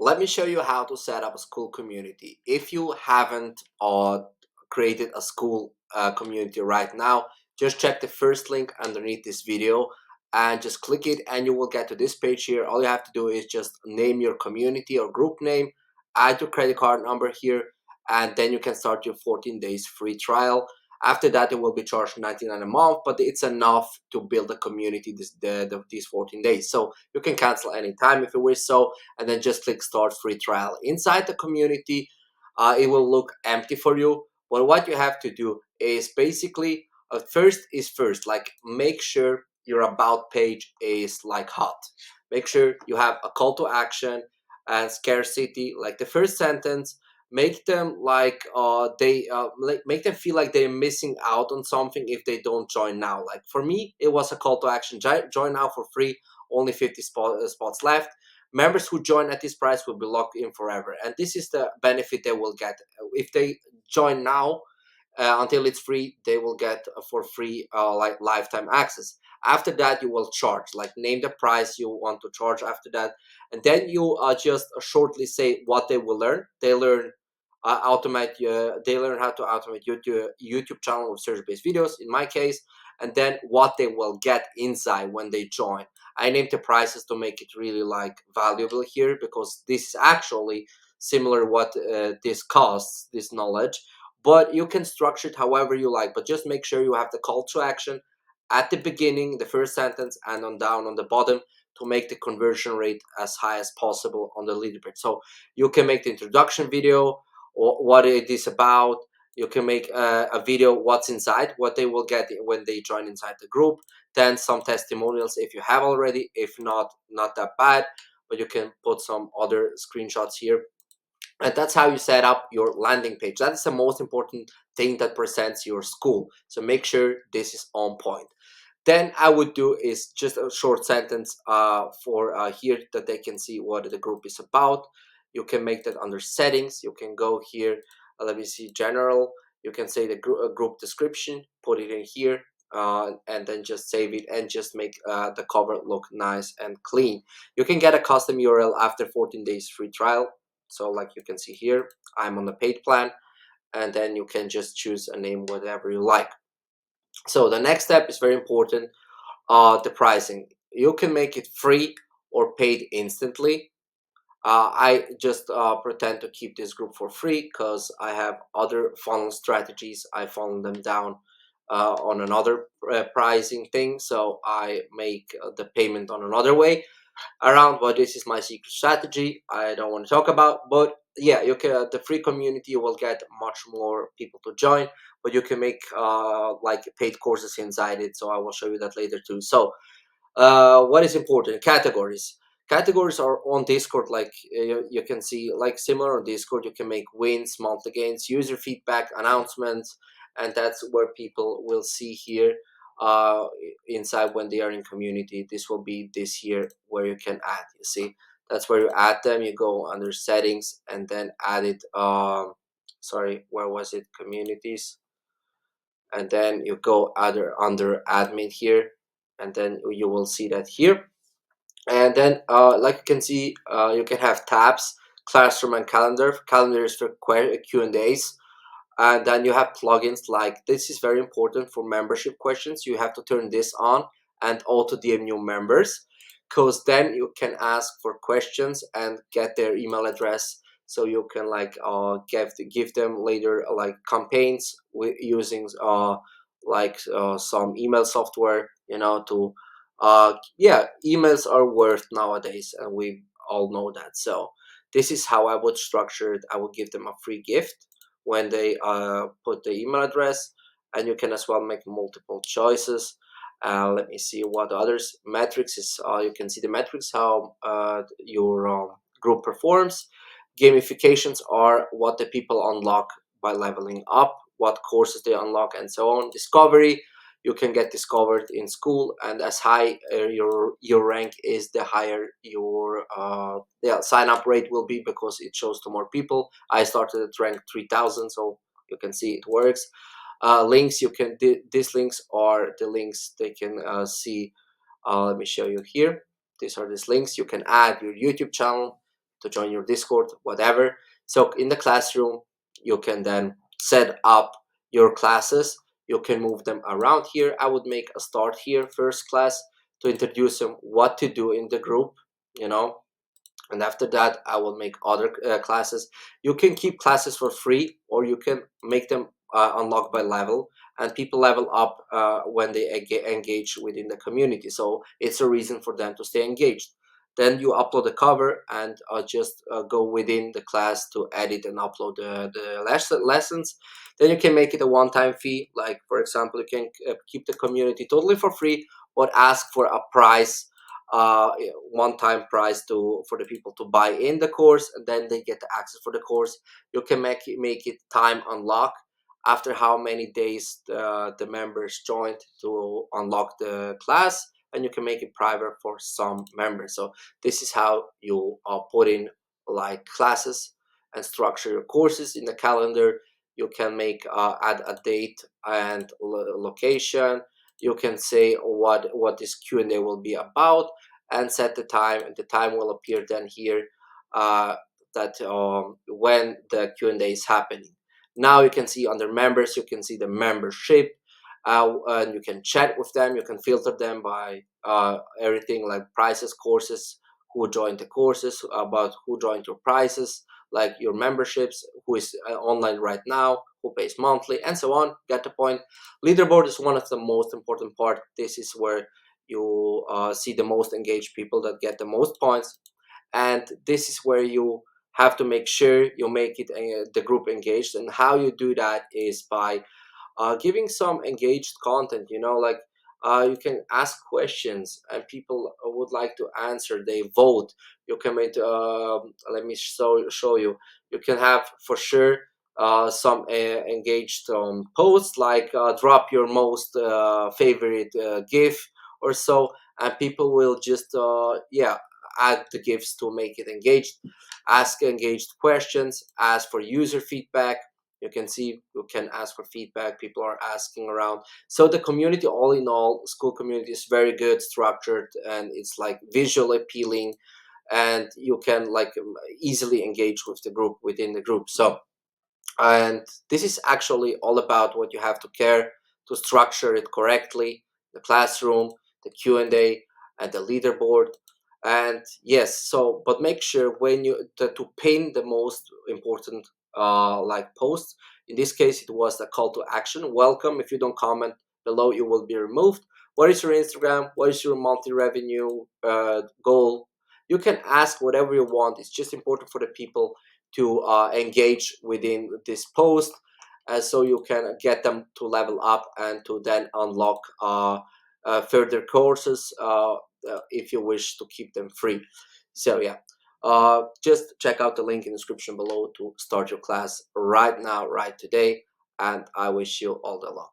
let me show you how to set up a Skool community. If you haven't created a Skool community right now, just check the first link underneath this video and just click it and you will get to this page here. All you have to do is just name your community or group name, add your credit card number here, and then you can start your 14 days free trial. After that, it will be charged 99 a month, but it's enough to build a community these 14 days. So you can cancel anytime if you wish so, and then just click start free trial. Inside the community, it will look empty for you. But what you have to do is basically, first is first, like make sure your about page is like hot. Make sure you have a call to action and scarcity, like the first sentence. Make them like make them feel like they're missing out on something if they don't join now. Like for me, it was a call to action: join now for free, only 50 spots left. Members who join at this price will be locked in forever, and this is the benefit they will get if they join now. Until it's free, they will get for free like lifetime access. After that, you will charge, like name the price you want to charge after that, and then you just shortly say what they will learn. They learn they learn how to automate YouTube channel with search-based videos in my case, and then what they will get inside when they join. I named the prices to make it really like valuable here, because this is actually similar what this costs, this knowledge, but you can structure it however you like. But just make sure you have the call to action at the beginning, the first sentence, and on down on the bottom, to make the conversion rate as high as possible on the leaderboard. So you can make the introduction video or what it is about. You can make a video what's inside, what they will get when they join inside the group, then some testimonials if you have already. If not, not that bad, but you can put some other screenshots here. And that's how you set up your landing page. That is the most important thing that presents your school. So make sure this is on point. Then I would do is just a short sentence for here that they can see what the group is about. You can make that under settings. You can go here, let me see, general. You can say the group description, put it in here, and then just save it and just make the cover look nice and clean. You can get a custom URL after 14 days free trial. So like you can see here, I'm on the paid plan, and then you can just choose a name, whatever you like. So the next step is very important, the pricing. You can make it free or paid instantly. I just pretend to keep this group for free because I have other funnel strategies. I funnel them down on another pricing thing, so I make the payment on another way around. But this is my secret strategy I don't want to talk about. But yeah, you can, the free community will get much more people to join, but you can make like paid courses inside it, so I will show you that later too. So what is important? Categories are on Discord, like you can see, like similar on Discord. You can make wins, monthly gains, user feedback, announcements, and that's where people will see here inside when they are in community. This will be this here where you can add. You see, that's where you add them. You go under settings and then add it. Sorry, where was it? Communities, and then you go under admin here, and then you will see that here. And then like you can see, you can have tabs: classroom and calendar is for Q&As. And then you have plugins, like this is very important for membership questions. You have to turn this on and auto DM new members, because then you can ask for questions and get their email address, so you can like give them later like campaigns with using some email software, you know, to yeah, emails are worth nowadays, and we all know that. So this is how I would structure it. I would give them a free gift when they put the email address, and you can as well make multiple choices. Let me see what others. Metrics is, you can see the metrics, how your group performs. Gamifications are what the people unlock by leveling up, what courses they unlock, and so on. Discovery, you can get discovered in Skool, and as high your rank is, the higher your yeah, sign up rate will be, because it shows to more people. I started at rank 3000, so you can see it works. Links, you can these links are the links they can see. Let me show you here. These are these links. You can add your YouTube channel, to join your Discord, whatever. So in the classroom, you can then set up your classes. You can move them around here. I would make a start here, first class, to introduce them what to do in the group, you know. And after that, I will make other classes. You can keep classes for free, or you can make them unlocked by level, and people level up when they engage within the community, so it's a reason for them to stay engaged. Then you upload the cover and just go within the class to edit and upload the lessons. Then you can make it a one-time fee, like for example, you can keep the community totally for free, but ask for a price, uh one-time price to for the people to buy in the course, and then they get the access for the course. You can make it time unlock, after how many days the members joined to unlock the class, and you can make it private for some members. So this is how you put in like classes and structure your courses in the calendar. You can make add a date and location. You can say what this Q&A will be about, and set the time, and the time will appear then here, uh, that when the Q&A is happening. Now you can see under members, you can see the membership, and you can chat with them. You can filter them by everything like prices, courses, who joined the courses, about who joined your prices, like your memberships, who is online right now, who pays monthly, and so on. Get the point. Leaderboard is one of the most important part. This is where you see the most engaged people that get the most points, and this is where you have to make sure you make it the group engaged. And how you do that is by giving some engaged content, you know, like you can ask questions and people would like to answer, they vote. You can make let me show you. You can have for sure some engaged posts, like drop your most favorite gif or so, and people will just yeah, add the gifs to make it engaged. Ask engaged questions, ask for user feedback. You can see you can ask for feedback, people are asking around. So the community, all in all, Skool community is very good structured, and it's like visually appealing, and you can like easily engage with the group, within the group. So, and this is actually all about what you have to care to structure it correctly: the classroom, the Q&A, and the leaderboard. And yes, so but make sure when you to pin the most important like posts. In this case, it was the call to action: welcome, if you don't comment below, you will be removed. What is your Instagram? What is your monthly revenue goal? You can ask whatever you want. It's just important for the people to engage within this post, so you can get them to level up and to then unlock further courses, if you wish to keep them free. So yeah, just check out the link in the description below to start your class right now, right today, and I wish you all the luck.